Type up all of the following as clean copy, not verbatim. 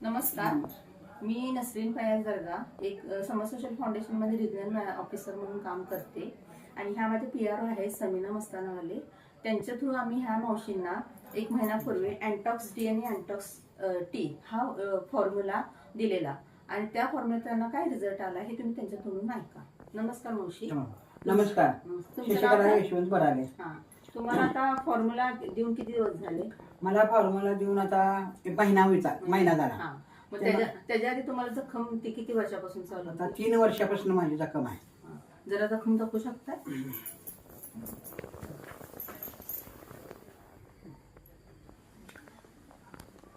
नमस्कार. मी नसरीन फयाज दर्गा एक समर social foundation मध्ये रिजनल ऑफिसर म्हणून काम करते आणि ह्या माझे पीआर आहेत समीना मस्तानावाले. त्यांच्या थ्रू आम्ही ह्या मावशींना एक महिन्यापूर्वी अँटॉक्स डी आणि अँटॉक्स टी हा फॉर्म्युला दिलेला आणि त्या फॉर्म्युला त्यांना काय रिझल्ट आला हे तुम्ही त्यांच्याकडून ऐका. नमस्कार मावशी. नमस्कार. यशवंत बराले. तुम्हाला आता फॉर्म्युला देऊन किती दिवस झाले? मला फॉर्म्युला देऊन आता महिना झाला. त्याच्या आधी तुम्हाला जखम ती किती वर्षापासून चालू आता 3 वर्षापासून माझी जखम आहे. जरा जखम दाखवू शकता?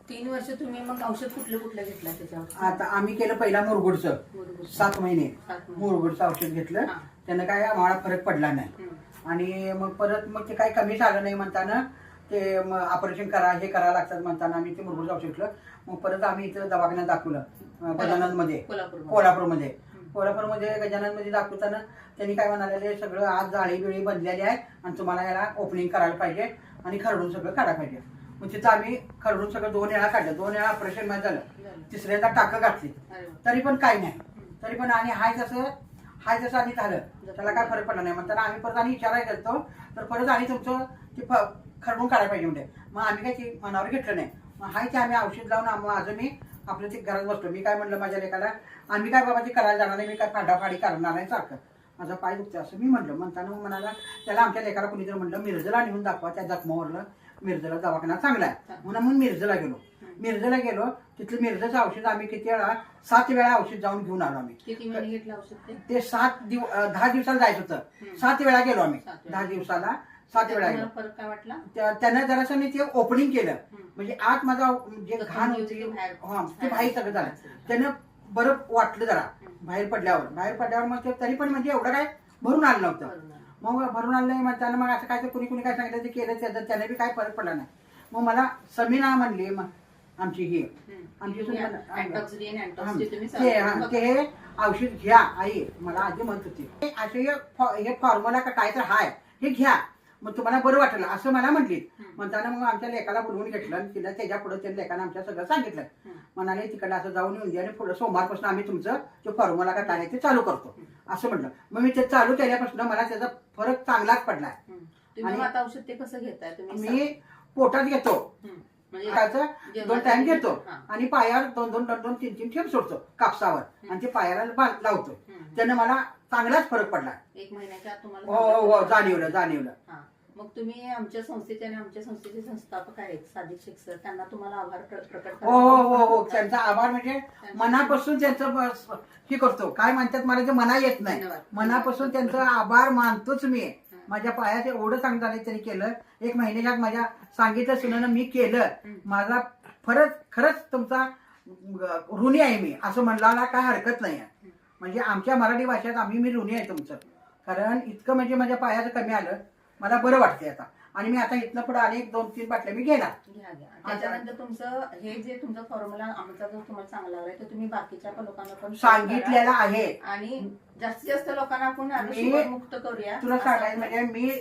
3 वर्ष तुम्ही मग औषध कुठलं घेतलं त्याच्यावर? आता आम्ही केलं पहिला मुरगुडचं 7 महिने मुरगुडचं औषध घेतलं. त्यानं काय आम्हाला फरक पडला नाही आणि मग परत मग ते काही कमी झालं नाही म्हणताना ते ऑपरेशन करा हे करावं लागतात म्हणताना आम्ही ते मुरगुडचं औषध घेतलं. मग परत आम्ही इथं दवाखान्यात दाखवलं गजाननमध्ये, कोल्हापूरमध्ये गजाननमध्ये दाखवताना त्यांनी काय म्हणाले सगळं आज जाळी बिळी बनलेली आहे आणि तुम्हाला याला ओपनिंग करायला पाहिजे आणि खरडून सगळं काढायला पाहिजे. मग तिथं आम्ही खरडून सगळं 2 वेळा काढलं. 2 वेळा ऑपरेशन मध्ये झालं. तिसऱ्यांदा टाकं घातली तरी पण काही नाही. तरी पण आणि हाय जसं आणि झालं त्याला काय फरक पडला नाही म्हणताना आम्ही परत आणि विचारायला गेलो तर परत आणि तुमचं ते खरडून काढायला पाहिजे म्हणजे. मग आम्ही काय ते मनावर घेतलं नाही. मग हाय ते आम्ही औषध लावून माझं मी आपलं ते घरात बसतो. मी काय म्हणलं माझ्या लेकाला आम्ही काय बाबा ते करायला जाणार नाही, मी काय फाडाफाडी करणार नाही सारखं, माझा पाय दुखते असं मी म्हणलं. म्हणताना मग म्हणाला त्याला आमच्या लेकाला कुणीतरी म्हणलं मिरजला नेऊन दाखवा त्या जखमावरलं. मिरजला दवाखाना चांगला आहे म्हणून मिरजला गेलो. तिथलं मिरजचं औषध आम्ही किती वेळा 7 वेळा औषध जाऊन घेऊन आलो आम्ही. किती महिने घेतलं औषध? ते 10 दिवसाला जायचं होतं. 7 वेळा गेलो आम्ही. 10 दिवसाला 7 वेळा गेलो. फरक काय वाटला? त्यानं जरासं मी ते ओपनिंग केलं म्हणजे आत माझा जे घाण होती ते बाहेर सगळं झालं. त्यानं बरं वाटलं जरा बाहेर पडल्यावर मग तरी पण म्हणजे एवढं काय भरून आलं नव्हतं. मग भरून आलं नाही म्हणताना मग असं काय तर कुणी काय सांगितलं ते केलं त्याने बी काय फरक पडला नाही. मग मला समीना म्हणली आमची हे औषध घ्या आई मला आधी म्हणत होती असे हे फॉर्म्युला का काय तर हाय हे घ्या मग तुम्हाला बरं वाटलं असं मला म्हटली. म्हणताना मग आमच्या लेकाला बोलवून घेतलं आणि तिला त्याच्या पुढे त्या लेकानं आमच्या सगळं सांगितलं. म्हणाले तिकडे असं जाऊन येऊन द्या आणि पुढे सोमवारपासून आम्ही तुमचं ते फॉर्म्युला का काय ते चालू करतो असं म्हटलं. मग मी ते चालू केल्यापासून मला त्याचा फरक चांगलाच पडलाय. आणि आता औषध ते कसं घेताय तुम्ही? मी पोटात घेतो म्हणजे 2 टाइम घेतो आणि पायावर 2-2 थेंब सोडतो कापसावर आणि ते पायाला लावतो. त्यानं मला चांगलाच फरक पडला. 1 महिन्याच्या आत तुम्हाला? हो जाणवलं. मग तुम्ही आमच्या संस्थेचे आणि आमच्या संस्थेचे संस्थापक आहेत सादिक शेख सर, त्यांना तुम्हाला आभार प्रकट हो त्यांचा आभार म्हणजे मनापासून त्यांचं हे करतो. काय म्हणतात मला ते मना येत नाही. मनापासून त्यांचा आभार मानतोच मी. माझ्या पायात एवढं चांगलं झालं त्यांनी केलं. 1 महिन्यात माझ्या सांगितलं सुनानं मी केलं. माझा खरंच तुमचा ऋणी आहे मी असं म्हणला काय हरकत नाही. म्हणजे आमच्या मराठी भाषेत मी ऋणी आहे तुमचं. कारण इतकं म्हणजे माझ्या पायाचं कमी आलं मला बरं वाटतंय आता. आणि मी आता इथनं पुढे अनेक 2-3 बाटल्या मी घेणार. त्याच्यानंतर तुमचं हे जे तुमचा फॉर्म्युला आमचा जो तुम्हाला चांगला लागलाय तर तुम्ही बाकीच्या लोकांना पण सांगितलेला आहे आणि जास्तीत जास्त लोकांना आपण मुक्त करूया. तुला सांगायचं म्हणजे मी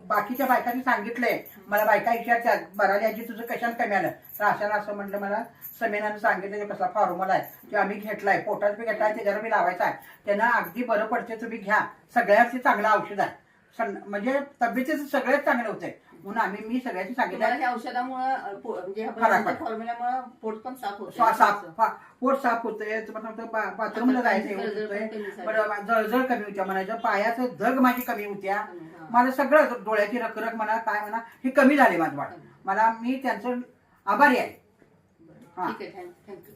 बाकीच्या बायकांनी सांगितलंय. मला बायका विचारतात बराली तुझं कशाने कमी आलं तर असं म्हटलं मला समीनानं सांगितलं कसला फॉर्म्युला आहे ते आम्ही घेतलाय. पोटात बी घेतलाय त्याच्यावर मी लावायचा आहे. त्यांना अगदी बरं पडते तुम्ही घ्या. सगळ्यात चांगलं औषध आहे म्हणजे तब्येतीचं सगळ्यात चांगलं होतंय म्हणून मी सगळ्याची सांगितलं. औषधामुळे फॉर्म्युल्यामुळे पोट पण साफ होतंय. बाथरूमला जायचं जळजळ कमी होत्या म्हणायचं. पायाचं धग माझी कमी होत्या. मला सगळं डोळ्याची रखरख म्हणा काय म्हणा हे कमी झाले माझं वाट. मी त्यांचं आभारी आहे. ठीक आहे. थँक्यू.